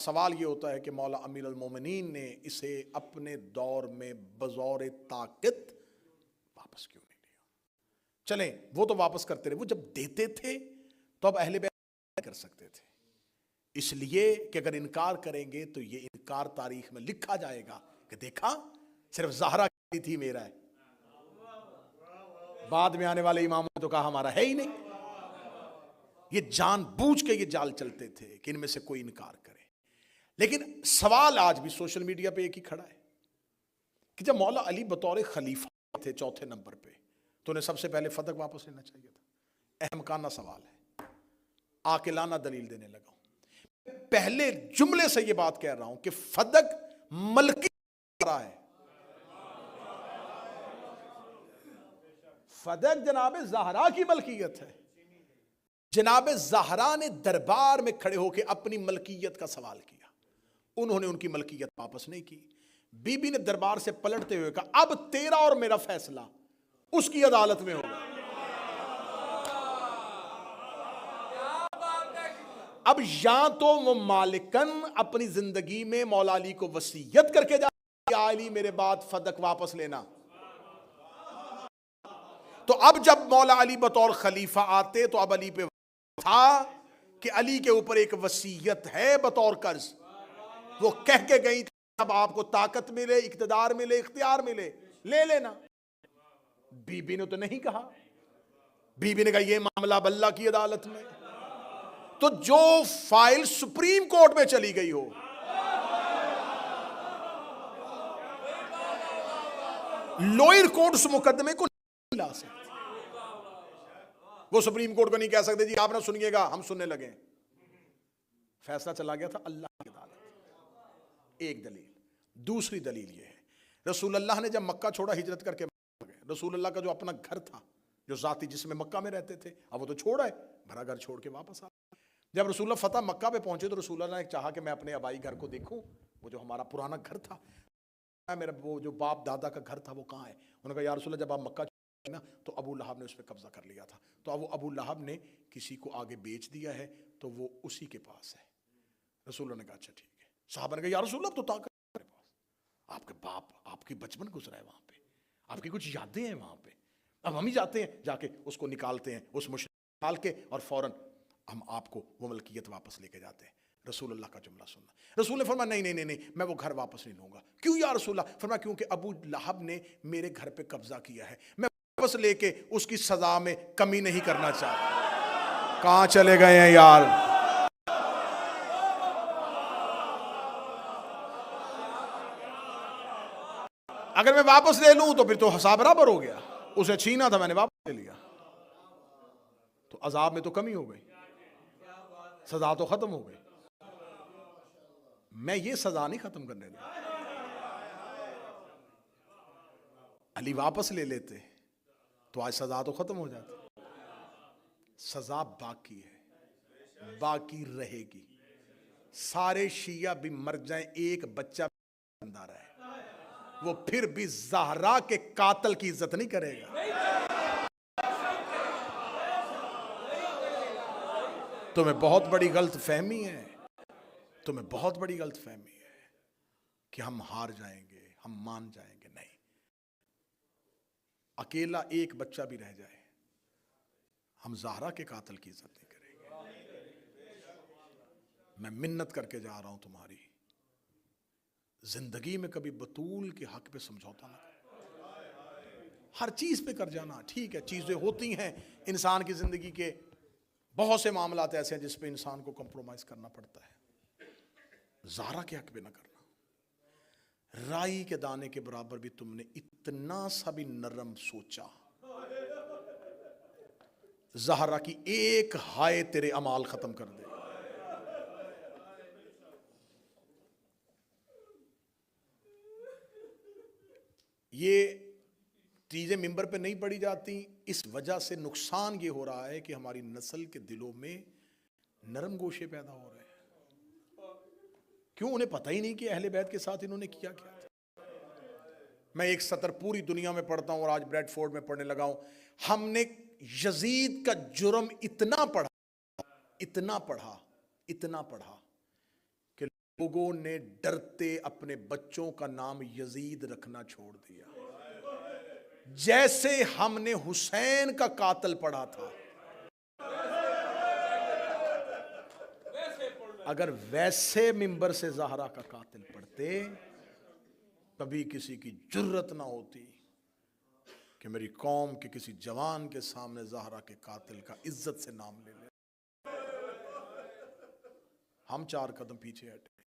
سوال یہ ہوتا ہے کہ مولا امیر المومنین نے اسے اپنے دور میں بزور طاقت واپس کیوں نہیں لیا؟ چلیں وہ تو واپس کرتے رہے، وہ جب دیتے تھے تو اب اہل بیت کر سکتے تھے، اس لیے کہ اگر انکار کریں گے تو یہ انکار تاریخ میں لکھا جائے گا کہ دیکھا صرف زہرا کی تھی، میرا ہے، بعد میں آنے والے اماموں نے تو کہا ہمارا ہے ہی نہیں۔ یہ جان بوجھ کے یہ جال چلتے تھے کہ ان میں سے کوئی انکار کرے۔ لیکن سوال آج بھی سوشل میڈیا پہ ایک ہی کھڑا ہے کہ جب مولا علی بطور خلیفہ تھے چوتھے نمبر پہ تو انہیں سب سے پہلے فدق واپس لینا چاہیے تھا۔ احمقانہ سوال ہے، عاقلانہ دلیل دینے لگا ہوں۔ پہلے جملے سے یہ بات کہہ رہا ہوں کہ فدق ملکی رہا ہے، فدق جناب زہرا کی ملکیت ہے۔ جناب زہرا نے دربار میں کھڑے ہو کے اپنی ملکیت کا سوال کیا، انہوں نے ان کی ملکیت واپس نہیں کی۔ بی بی نے دربار سے پلٹتے ہوئے کہا اب تیرا اور میرا فیصلہ اس کی عدالت میں ہوگا۔ اب یا تو وہ مالکن اپنی زندگی میں مولا علی کو وصیت کر کے جا یا علی میرے بعد فدق واپس لینا۔ تو اب جب مولا علی بطور خلیفہ آتے تو اب علی پہ تھا کہ علی کے اوپر ایک وصیت ہے بطور قرض، وہ کہہ کے گئی تھی اب آپ کو طاقت ملے، اقتدار ملے، اختیار ملے، لے لینا۔ بی بی نے تو نہیں کہا، بی بی نے کہا یہ معاملہ اب اللہ کی عدالت میں۔ تو جو فائل سپریم کورٹ میں چلی گئی ہو، لوئر کورٹ اس مقدمے کو نہیں لا سکتی، وہ سپریم کورٹ کو نہیں کہہ سکتے جی آپ نہ سنیے گا ہم سننے لگے۔ فیصلہ چلا گیا تھا اللہ کی عدالت۔ ایک دلیل۔ دوسری دلیل یہ ہے رسول اللہ نے جب مکہ چھوڑا ہجرت کر کے گئے، رسول اللہ کا جو اپنا گھر تھا جو ذاتی جس میں مکہ میں رہتے تھے اب وہ تو چھوڑا ہے، بھرا گھر چھوڑ کے واپس آ۔ جب رسول اللہ فتح مکہ پہ پہنچے تو رسول اللہ نے چاہا کہ میں اپنے آبائی گھر کو دیکھوں، وہ جو ہمارا پرانا گھر تھا، میرا وہ جو باپ دادا کا گھر تھا وہ کہاں ہے؟ انہوں نے کہا یا رسول اللہ جب آپ مکہ نا تو ابو لہب نے اس پہ قبضہ کر لیا تھا، تو اب وہ ابو لہب نے کسی کو آگے بیچ دیا ہے تو وہ اسی کے پاس ہے۔ رسول اللہ نے کہا اچھا ٹھیک ہے۔ صحابہ نے کہا یا رسول اللہ تو طاقت ہے پاس، آپ کے باپ آپ کی بچپن گزرا ہے وہاں پہ، آپ کی کچھ یادیں ہیں وہاں پہ، اب ہم ہی جاتے ہیں جا کے اس کو نکالتے ہیں، اس مشرک نکال کے اور فوراً ہم آپ کو وہ ملکیت واپس لے کے جاتے ہیں۔ رسول اللہ کا جملہ سننا، رسول نے فرمایا نہیں میں وہ گھر واپس نہیں لوں گا۔ کیوں یا رسول اللہ؟ فرمایا کیونکہ ابو لہب نے میرے گھر پہ قبضہ کیا ہے، میں واپس لے کے اس کی سزا میں کمی نہیں کرنا چاہتا۔ کہاں چلے گئے ہیں یار؟ اگر میں واپس لے لوں تو پھر تو حساب برابر ہو گیا، اسے چھینا تھا میں نے واپس لے لیا، تو عذاب میں تو کمی ہو گئی، سزا تو ختم ہو گئی۔ میں یہ سزا نہیں ختم کرنے دوں۔ علی واپس لے لیتے تو آج سزا تو ختم ہو جاتی، سزا باقی ہے، باقی رہے گی۔ سارے شیعہ بھی مر جائیں ایک بچہ بھی زندہ رہے وہ پھر بھی زہرا کے قاتل کی عزت نہیں کرے گا۔ تمہیں بہت بڑی غلط فہمی ہے، تمہیں بہت بڑی غلط فہمی ہے کہ ہم ہار جائیں گے، ہم مان جائیں گے، نہیں۔ اکیلا ایک بچہ بھی رہ جائے ہم زہرا کے قاتل کی عزت نہیں کریں گے۔ میں منت کر کے جا رہا ہوں تمہاری زندگی میں کبھی بطول کے حق پہ سمجھوتا نہ کریں۔ ہر چیز پہ کر جانا ٹھیک ہے، چیزیں ہوتی ہیں انسان کی زندگی کے، بہت سے معاملات ایسے ہیں جس پہ انسان کو کمپرومائز کرنا پڑتا ہے، زہرا کے حق پہ نہ کرنا۔ رائی کے دانے کے برابر بھی تم نے اتنا سا بھی نرم سوچا، زہرا کی ایک ہائے تیرے اعمال ختم کر دے۔ یہ چیزیں ممبر پہ نہیں پڑھی جاتی، اس وجہ سے نقصان یہ ہو رہا ہے کہ ہماری نسل کے دلوں میں نرم گوشے پیدا ہو رہے ہیں۔ کیوں؟ انہیں پتہ ہی نہیں کہ اہل بیت کے ساتھ انہوں نے کیا کیا تھا۔ میں ایک سطر پوری دنیا میں پڑھتا ہوں اور آج بریڈ فورڈ میں پڑھنے لگا ہوں، ہم نے یزید کا جرم اتنا پڑھا کہ لوگوں نے ڈرتے اپنے بچوں کا نام یزید رکھنا چھوڑ دیا، جیسے ہم نے حسین کا قاتل پڑھا تھا۔ اگر ویسے منبر سے زہرا کا قاتل پڑھتے، کبھی کسی کی جرت نہ ہوتی کہ میری قوم کے کسی جوان کے سامنے زہرا کے قاتل کا عزت سے نام لے لے۔ ہم 4 قدم پیچھے ہٹے۔